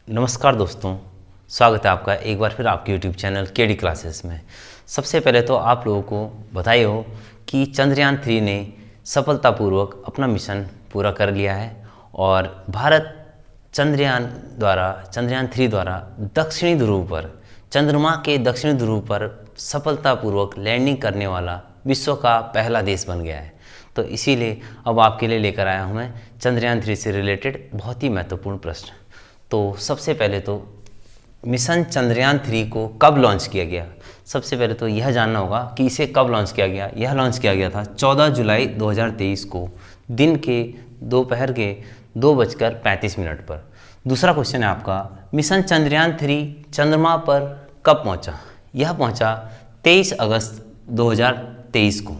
नमस्कार दोस्तों, स्वागत है आपका एक बार फिर आपके YouTube चैनल केडी क्लासेस में। सबसे पहले तो आप लोगों को बधाई हो कि चंद्रयान 3 ने सफलतापूर्वक अपना मिशन पूरा कर लिया है और भारत चंद्रयान 3 द्वारा दक्षिणी ध्रुव पर, चंद्रमा के दक्षिणी ध्रुव पर सफलतापूर्वक लैंडिंग करने वाला विश्व का पहला देश बन गया है। तो इसीलिए अब आपके लिए लेकर आया हूँ मैं चंद्रयान 3 से रिलेटेड बहुत ही महत्वपूर्ण प्रश्न। तो सबसे पहले तो मिशन चंद्रयान 3 को कब लॉन्च किया गया, सबसे पहले तो यह जानना होगा कि इसे कब लॉन्च किया गया। यह लॉन्च किया गया था 14 जुलाई 2023 को दिन के दोपहर के 2:35 पर। दूसरा क्वेश्चन है आपका, मिशन चंद्रयान 3 चंद्रमा पर कब पहुंचा। यह पहुंचा 23 अगस्त 2023 को।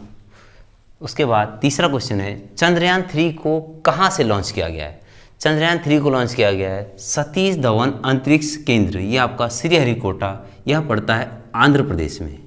उसके बाद तीसरा क्वेश्चन है, चंद्रयान 3 को कहाँ से लॉन्च किया गया है। चंद्रयान 3 को लॉन्च किया गया है सतीश धवन अंतरिक्ष केंद्र, यह आपका श्रीहरिकोटा, यह पड़ता है आंध्र प्रदेश में।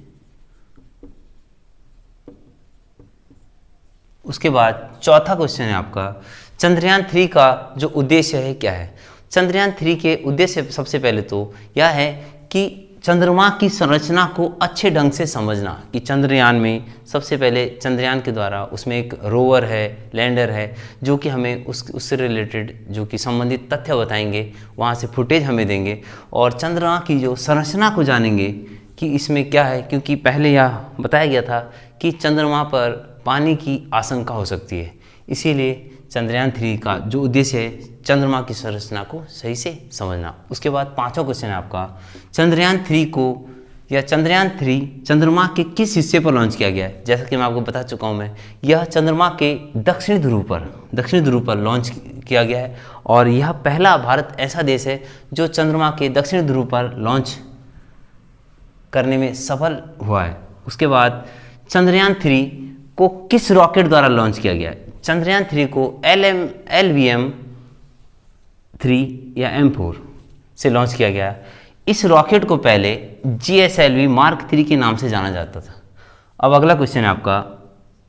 उसके बाद चौथा क्वेश्चन है आपका, चंद्रयान 3 का जो उद्देश्य है क्या है। चंद्रयान 3 के उद्देश्य सबसे पहले तो यह है कि चंद्रमा की संरचना को अच्छे ढंग से समझना, कि चंद्रयान में सबसे पहले चंद्रयान के द्वारा उसमें एक रोवर है, लैंडर है, जो कि हमें उससे रिलेटेड जो कि संबंधित तथ्य बताएंगे, वहाँ से फुटेज हमें देंगे और चंद्रमा की जो संरचना को जानेंगे कि इसमें क्या है। क्योंकि पहले यह बताया गया था कि चंद्रमा पर पानी की आशंका हो सकती है, इसीलिए चंद्रयान 3 का जो उद्देश्य है चंद्रमा की संरचना को सही से समझना। उसके बाद पांचवा क्वेश्चन है आपका, चंद्रयान 3 को या चंद्रयान 3 चंद्रमा के किस हिस्से पर लॉन्च किया गया है। जैसा कि मैं आपको बता चुका हूँ, मैं यह चंद्रमा के दक्षिणी ध्रुव पर लॉन्च किया गया है और यह पहला भारत ऐसा देश है जो चंद्रमा के दक्षिणी ध्रुव पर लॉन्च करने में सफल हुआ है। उसके बाद चंद्रयान 3 को किस रॉकेट द्वारा लॉन्च किया गया है। चंद्रयान 3 को LVM-3 या M4 से लॉन्च किया गया। इस रॉकेट को पहले GSLV Mark 3 के नाम से जाना जाता था। अब अगला क्वेश्चन है आपका,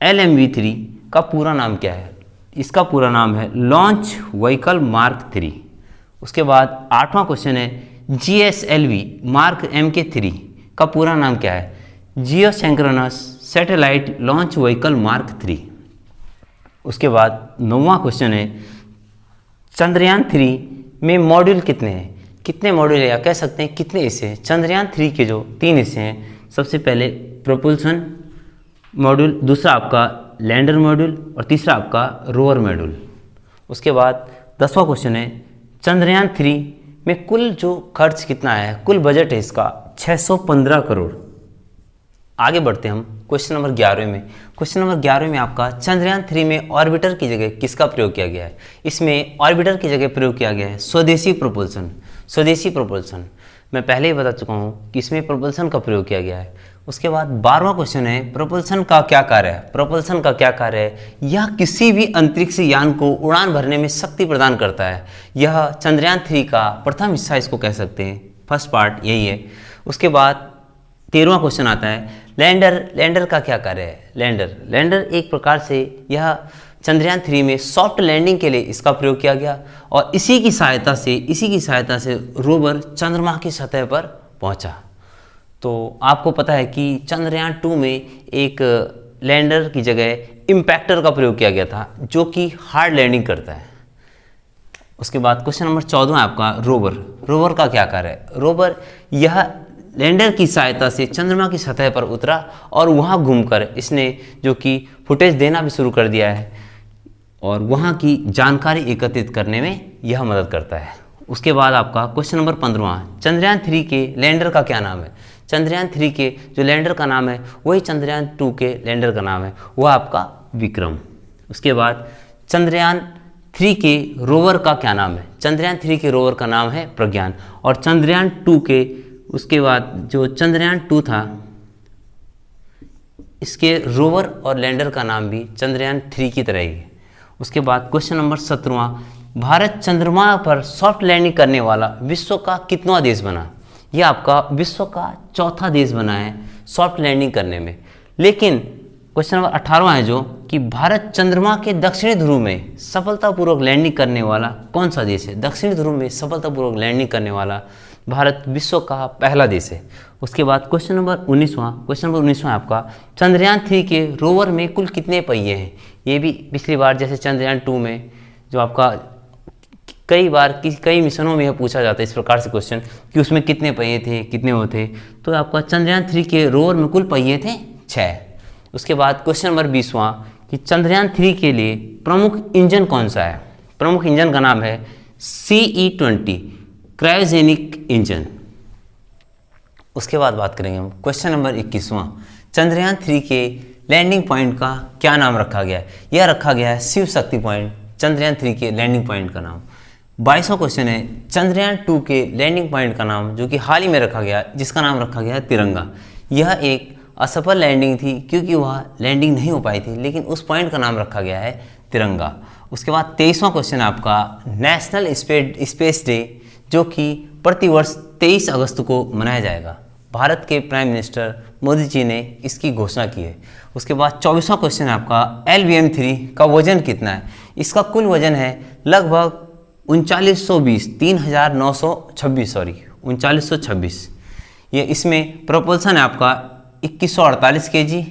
LMV-3 का पूरा नाम क्या है। इसका पूरा नाम है लॉन्च व्हीकल मार्क 3। उसके बाद आठवां क्वेश्चन है, GSLV Mark MK3 का पूरा नाम क्या है। Geosynchronous satellite launch vehicle mark 3। उसके बाद नौवां क्वेश्चन है, चंद्रयान 3 में मॉड्यूल कितने हैं। कितने मॉड्यूल है या कह सकते हैं कितने हिस्से हैं। चंद्रयान 3 के जो 3 हिस्से हैं, सबसे पहले प्रोपल्सन मॉड्यूल, दूसरा आपका लैंडर मॉड्यूल और तीसरा आपका रोवर मॉड्यूल। उसके बाद 10वां क्वेश्चन है, चंद्रयान 3 में कुल जो खर्च कितना है, कुल बजट है इसका 615 करोड़। आगे बढ़ते हैं हम क्वेश्चन नंबर 11 में। क्वेश्चन नंबर 11 में आपका, चंद्रयान 3 में ऑर्बिटर की जगह किसका प्रयोग किया गया है। इसमें ऑर्बिटर की जगह प्रयोग किया गया है स्वदेशी प्रोपल्सन। मैं पहले ही बता चुका हूँ कि इसमें प्रोपल्सन का प्रयोग किया गया है। उसके बाद 12वां क्वेश्चन है, प्रोपल्सन का क्या कार्य है। यह किसी भी अंतरिक्ष यान को उड़ान भरने में शक्ति प्रदान करता है। यह चंद्रयान 3 का प्रथम हिस्सा इसको कह सकते हैं, फर्स्ट पार्ट यही है। उसके बाद 13वां क्वेश्चन आता है, लैंडर का क्या कार्य है। लैंडर एक प्रकार से यह चंद्रयान 3 में सॉफ्ट लैंडिंग के लिए इसका प्रयोग किया गया और इसी की सहायता से रोवर चंद्रमा की सतह पर पहुंचा। तो आपको पता है कि चंद्रयान 2 में एक लैंडर की जगह इम्पैक्टर का प्रयोग किया गया था, जो कि हार्ड लैंडिंग करता है। उसके बाद क्वेश्चन नंबर 14 है आपका, रोवर का क्या कार्य है। रोवर यह लैंडर की सहायता से चंद्रमा की सतह पर उतरा और वहां घूमकर इसने जो कि फुटेज देना भी शुरू कर दिया है और वहां की जानकारी एकत्रित करने में यह मदद करता है। उसके बाद आपका क्वेश्चन नंबर 15, चंद्रयान 3 के लैंडर का क्या नाम है। चंद्रयान 3 के जो लैंडर का नाम है वही चंद्रयान 2 के लैंडर का नाम है, वह आपका विक्रम। उसके बाद चंद्रयान 3 के रोवर का क्या नाम है। चंद्रयान 3 के रोवर का नाम है प्रज्ञान और चंद्रयान 2 के, उसके बाद जो चंद्रयान 2 था, इसके रोवर और लैंडर का नाम भी चंद्रयान 3 की तरह ही है। उसके बाद क्वेश्चन नंबर 17, भारत चंद्रमा पर सॉफ्ट लैंडिंग करने वाला विश्व का कितवां देश बना। यह आपका विश्व का चौथा देश बना है सॉफ्ट लैंडिंग करने में। लेकिन क्वेश्चन नंबर 18वां है जो कि भारत चंद्रमा के दक्षिणी ध्रुव में सफलतापूर्वक लैंडिंग करने वाला कौन सा देश है। दक्षिणी ध्रुव में सफलतापूर्वक लैंडिंग करने वाला भारत विश्व का पहला देश है। उसके बाद क्वेश्चन नंबर 19वां आपका चंद्रयान 3 के रोवर में कुल कितने पहिए हैं। ये भी पिछली बार जैसे चंद्रयान 2 में जो आपका कई बार कई मिशनों में यह पूछा जाता है इस प्रकार से क्वेश्चन कि उसमें कितने पहिए थे, कितने वो थे। तो आपका चंद्रयान 3 के रोवर में कुल पहिए थे 6। उसके बाद क्वेश्चन नंबर 20वां कि चंद्रयान 3 के लिए प्रमुख इंजन कौन सा है। प्रमुख इंजन का नाम है CE-20 क्रायोजेनिक इंजन। उसके बाद बात करेंगे हम क्वेश्चन नंबर 21वां चंद्रयान 3 के लैंडिंग पॉइंट का क्या नाम रखा गया है। यह रखा गया है शिव शक्ति पॉइंट, चंद्रयान 3 के लैंडिंग पॉइंट का नाम। 22वां क्वेश्चन है चंद्रयान 2 के लैंडिंग पॉइंट का नाम जो कि हाल ही में रखा गया, जिसका नाम रखा गया है तिरंगा। यह एक असफल लैंडिंग थी क्योंकि वह लैंडिंग नहीं हो पाई थी, लेकिन उस पॉइंट का नाम रखा गया है तिरंगा। उसके बाद 23वां क्वेश्चन आपका नेशनल स्पेस डे जो कि प्रतिवर्ष 23 अगस्त को मनाया जाएगा। भारत के प्राइम मिनिस्टर मोदी जी ने इसकी घोषणा की है। उसके बाद 24वां क्वेश्चन आपका LVM-3 का वजन कितना है। इसका कुल वजन है लगभग 3926। ये इसमें प्रोपल्सन है आपका 2148 kg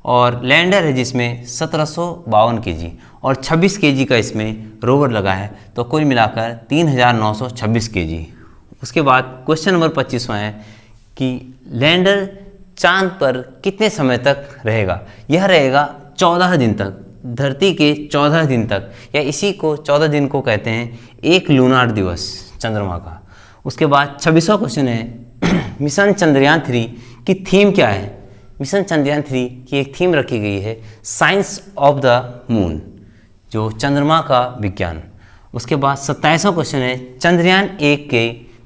और लैंडर है जिसमें 1752 kg और 26 kg का इसमें रोवर लगा है, तो कुल मिलाकर 3926 kg। उसके बाद क्वेश्चन नंबर 25वां है कि लैंडर चांद पर कितने समय तक रहेगा। यह रहेगा 14 दिन तक, धरती के 14 दिन तक, या इसी को 14 दिन को कहते हैं एक लूनार दिवस चंद्रमा का। उसके बाद 26वां क्वेश्चन है मिशन चंद्रयान 3 की थीम क्या है। मिशन चंद्रयान 3 की एक थीम रखी गई है साइंस ऑफ द मून, जो चंद्रमा का विज्ञान। उसके बाद 27वां क्वेश्चन है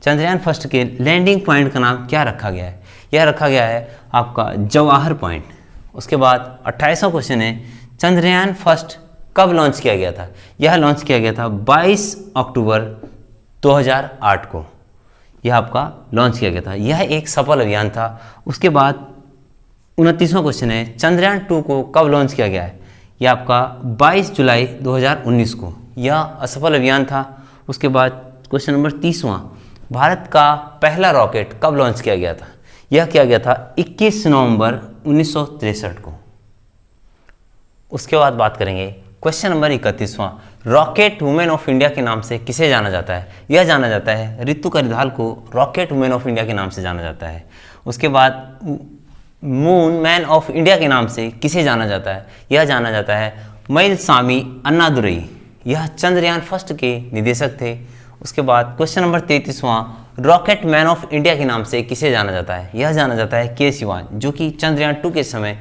चंद्रयान फर्स्ट के लैंडिंग पॉइंट का नाम क्या रखा गया है। यह रखा गया है आपका जवाहर पॉइंट। उसके बाद 28वां क्वेश्चन है चंद्रयान फर्स्ट कब लॉन्च किया गया था। यह लॉन्च किया गया था 22 अक्टूबर 2008 को, यह आपका लॉन्च किया गया था। यह एक सफल अभियान था। उसके बाद 29वां क्वेश्चन है चंद्रयान 2 को कब लॉन्च किया गया है। यह आपका 22 जुलाई 2019 को, यह असफल अभियान था। उसके बाद क्वेश्चन नंबर 30वां भारत का पहला रॉकेट कब लॉन्च किया गया था। यह किया गया था 21 नवंबर 1963 को। उसके बाद बात करेंगे क्वेश्चन नंबर 31वां रॉकेट वुमेन ऑफ इंडिया के नाम से किसे जाना जाता है। यह जाना जाता है रितु करिधाल को रॉकेट वुमेन ऑफ इंडिया के नाम से जाना जाता है। उसके बाद मून मैन ऑफ इंडिया के नाम से किसे जाना जाता है। यह जाना जाता है मइलसामी अन्नादुरई, यह चंद्रयान फर्स्ट के निदेशक थे। उसके बाद क्वेश्चन नंबर 33वां रॉकेट मैन ऑफ इंडिया के नाम से किसे जाना जाता है। यह जाना जाता है के सिवान, जो कि चंद्रयान 2 के समय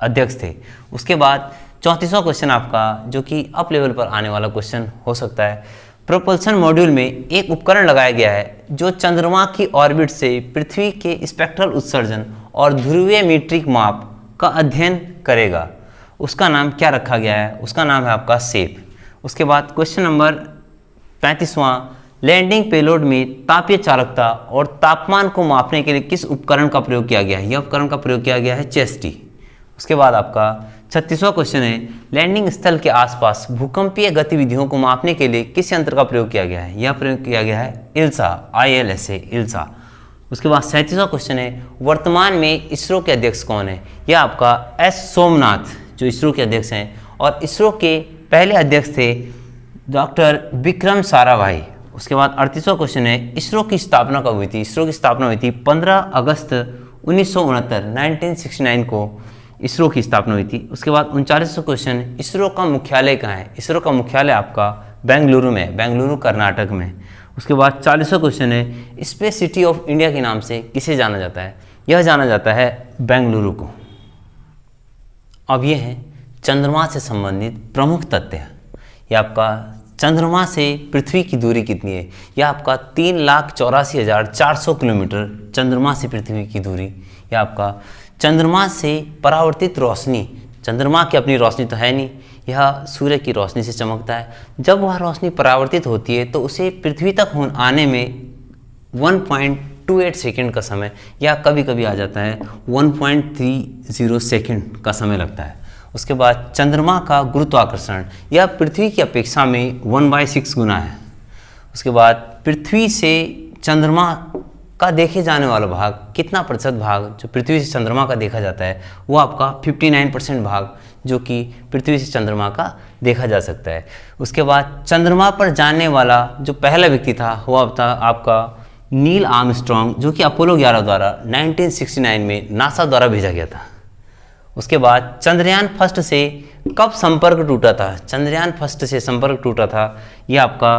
अध्यक्ष थे। उसके बाद 34वां क्वेश्चन आपका जो कि अप लेवल पर आने वाला क्वेश्चन हो सकता है, प्रोपल्सन मॉड्यूल में एक उपकरण लगाया गया है जो चंद्रमा की ऑर्बिट से पृथ्वी के स्पेक्ट्रल उत्सर्जन और ध्रुवीय मीट्रिक माप का अध्ययन करेगा। उसका नाम क्या रखा गया है। उसका नाम है आपका सेप। उसके बाद क्वेश्चन नंबर 35वां लैंडिंग पेलोड में तापीय चालकता और तापमान को मापने के लिए किस उपकरण का प्रयोग किया गया है। यह उपकरण का प्रयोग किया गया है चेस्टी। उसके बाद आपका 36वां क्वेश्चन है लैंडिंग स्थल के आसपास भूकंपीय गतिविधियों को मापने के लिए किस यंत्र का प्रयोग किया गया है। यह प्रयोग किया गया है इल्सा, ILSA इल्सा। उसके बाद 37वां क्वेश्चन है वर्तमान में इसरो के अध्यक्ष कौन है। यह आपका S सोमनाथ जो इसरो के अध्यक्ष हैं, और इसरो के पहले अध्यक्ष थे डॉक्टर विक्रम साराभाई। उसके बाद 38वां क्वेश्चन है इसरो की स्थापना कब हुई थी। इसरो की स्थापना हुई थी 15 अगस्त 1969 को इसरो की स्थापना हुई थी। उसके बाद 39वां क्वेश्चन इसरो का मुख्यालय कहाँ है। इसरो का मुख्यालय आपका बेंगलुरु में है, बेंगलुरु कर्नाटक में। उसके बाद 40वां क्वेश्चन है स्पेस सिटी ऑफ इंडिया के नाम से किसे जाना जाता है। यह जाना जाता है बेंगलुरु को। अब यह है चंद्रमा से संबंधित प्रमुख तथ्य। यह आपका चंद्रमा से पृथ्वी की दूरी कितनी है। यह आपका 3,84,400 किलोमीटर चंद्रमा से पृथ्वी की दूरी। यह आपका चंद्रमा से परावर्तित रोशनी, चंद्रमा की अपनी रोशनी तो है नहीं, यह सूर्य की रोशनी से चमकता है। जब वह रोशनी परावर्तित होती है तो उसे पृथ्वी तक आने में 1.28 सेकंड का समय, या कभी कभी आ जाता है 1.30 सेकंड का समय लगता है। उसके बाद चंद्रमा का गुरुत्वाकर्षण यह पृथ्वी की अपेक्षा में 1/6 गुना है। उसके बाद पृथ्वी से चंद्रमा का देखे जाने वाला भाग, कितना प्रतिशत भाग जो पृथ्वी से चंद्रमा का देखा जाता है, वो आपका 59% भाग जो कि पृथ्वी से चंद्रमा का देखा जा सकता है। उसके बाद चंद्रमा पर जाने वाला जो पहला व्यक्ति था वो था आपका नील आर्मस्ट्रॉन्ग, जो कि अपोलो 11 द्वारा 1969 में नासा द्वारा भेजा गया था। उसके बाद चंद्रयान फर्स्ट से कब संपर्क टूटा था? चंद्रयान फर्स्ट से संपर्क टूटा था ये आपका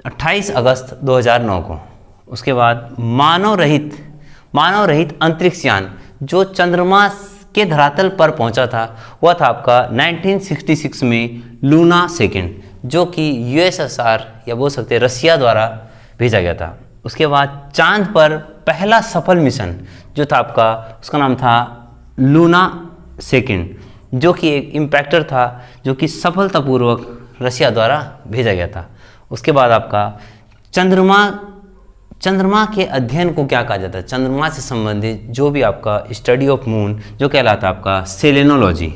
28 अगस्त 2009 को। उसके बाद मानव रहित अंतरिक्ष यान जो चंद्रमा के धरातल पर पहुंचा था वह था आपका 1966 में लूना सेकेंड, जो कि यूएसएसआर या बोल सकते हैं रसिया द्वारा भेजा गया था। उसके बाद चांद पर पहला सफल मिशन जो था आपका, उसका नाम था लूना सेकेंड, जो कि एक इम्पैक्टर था जो कि सफलतापूर्वक रसिया द्वारा भेजा गया था। उसके बाद आपका चंद्रमा के अध्ययन को क्या कहा जाता है? चंद्रमा से संबंधित जो भी आपका स्टडी ऑफ मून जो कहलाता है आपका सेलेनोलॉजी।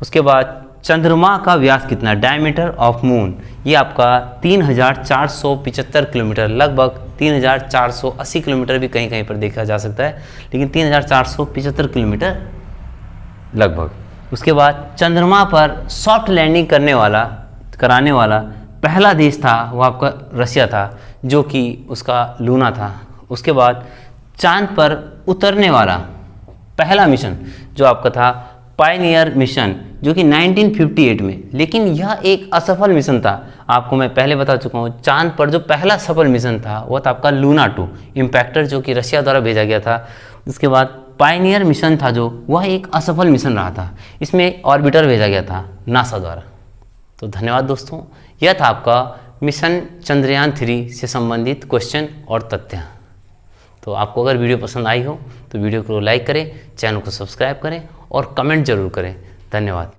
उसके बाद चंद्रमा का व्यास कितना? डायमीटर ऑफ मून ये आपका 3475 किलोमीटर, लगभग 3480 किलोमीटर भी कहीं कहीं पर देखा जा सकता है, लेकिन 3475 किलोमीटर लगभग। उसके बाद चंद्रमा पर सॉफ्ट लैंडिंग कराने वाला पहला देश था वो आपका रसिया था, जो कि उसका लूना था। उसके बाद चांद पर उतरने वाला पहला मिशन जो आपका था पायनियर मिशन, जो कि 1958 में, लेकिन यह एक असफल मिशन था। आपको मैं पहले बता चुका हूँ, चांद पर जो पहला सफल मिशन था वह था आपका लूना 2 इम्पैक्टर, जो कि रसिया द्वारा भेजा गया था। उसके बाद पायनियर मिशन था जो वह एक असफल मिशन रहा था, इसमें ऑर्बिटर भेजा गया था नासा द्वारा। तो धन्यवाद दोस्तों, यह था आपका मिशन चंद्रयान 3 से संबंधित क्वेश्चन और तथ्य। तो आपको अगर वीडियो पसंद आई हो तो वीडियो को लाइक करें, चैनल को सब्सक्राइब करें और कमेंट जरूर करें। धन्यवाद।